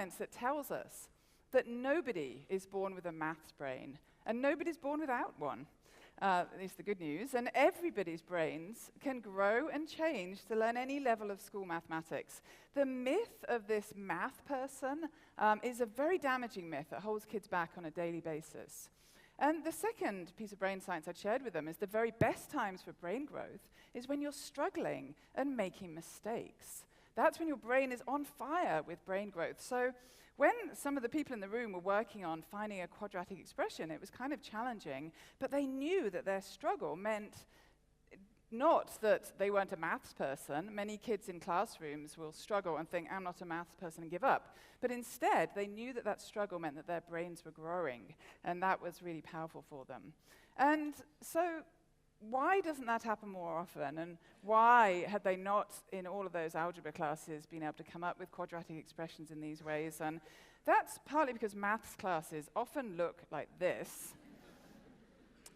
science that tells us that nobody is born with a maths brain, and nobody's born without one. Is the good news. And everybody's brains can grow and change to learn any level of school mathematics. The myth of this math person is a very damaging myth that holds kids back on a daily basis. And the second piece of brain science I shared with them is the very best times for brain growth is when you're struggling and making mistakes. That's when your brain is on fire with brain growth. So when some of the people in the room were working on finding a quadratic expression, it was kind of challenging, but they knew that their struggle meant not that they weren't a maths person. Many kids in classrooms will struggle and think, I'm not a maths person, and give up. But instead, they knew that that struggle meant that their brains were growing, and that was really powerful for them. And so why doesn't that happen more often? And why had they not, in all of those algebra classes, been able to come up with quadratic expressions in these ways? And that's partly because maths classes often look like this.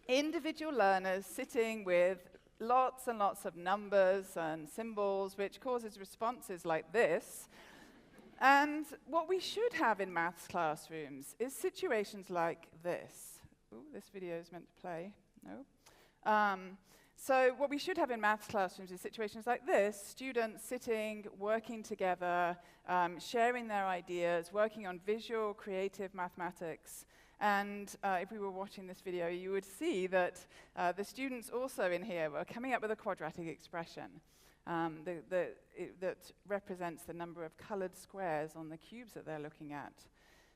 Individual learners sitting with lots and lots of numbers and symbols, which causes responses like this. And what we should have in maths classrooms is situations like this. Ooh, this video is meant to play. No. So what we should have in maths classrooms is situations like this, students sitting, working together, sharing their ideas, working on visual, creative mathematics. And if we were watching this video, you would see that the students also in here were coming up with a quadratic expression that represents the number of colored squares on the cubes that they're looking at.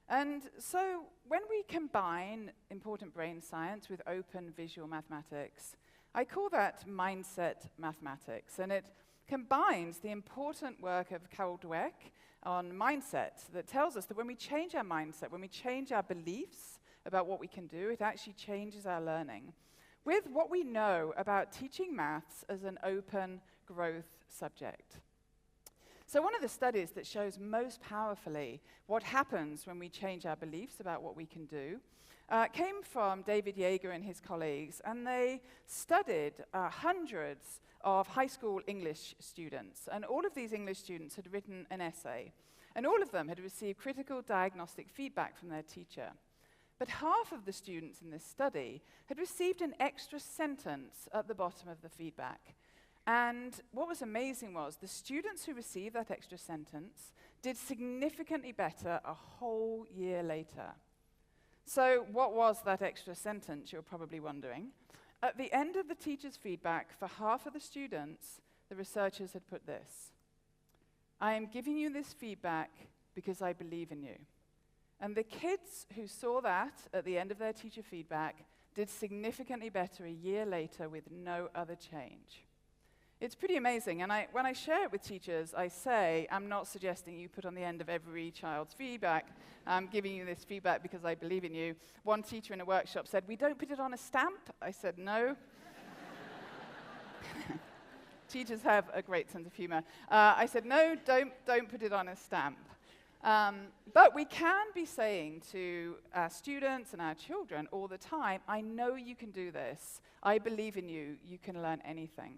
And so when we combine important brain science with open visual mathematics, I call that mindset mathematics. And it combines the important work of Carol Dweck on mindset that tells us that when we change our mindset, when we change our beliefs about what we can do, it actually changes our learning, with what we know about teaching maths as an open growth subject. So one of the studies that shows most powerfully what happens when we change our beliefs about what we can do came from David Yeager and his colleagues, and they studied hundreds of high school English students, and all of these English students had written an essay, and all of them had received critical diagnostic feedback from their teacher. But half of the students in this study had received an extra sentence at the bottom of the feedback. And what was amazing was the students who received that extra sentence did significantly better a whole year later. So what was that extra sentence, you're probably wondering? At the end of the teacher's feedback, for half of the students, the researchers had put this: I am giving you this feedback because I believe in you. And the kids who saw that at the end of their teacher feedback did significantly better a year later with no other change. It's pretty amazing, and when I share it with teachers, I say, I'm not suggesting you put on the end of every child's feedback, I'm giving you this feedback because I believe in you. One teacher in a workshop said, we don't put it on a stamp? I said, no. Teachers have a great sense of humor. I said, no, don't put it on a stamp. But we can be saying to our students and our children all the time, I know you can do this. I believe in you. You can learn anything.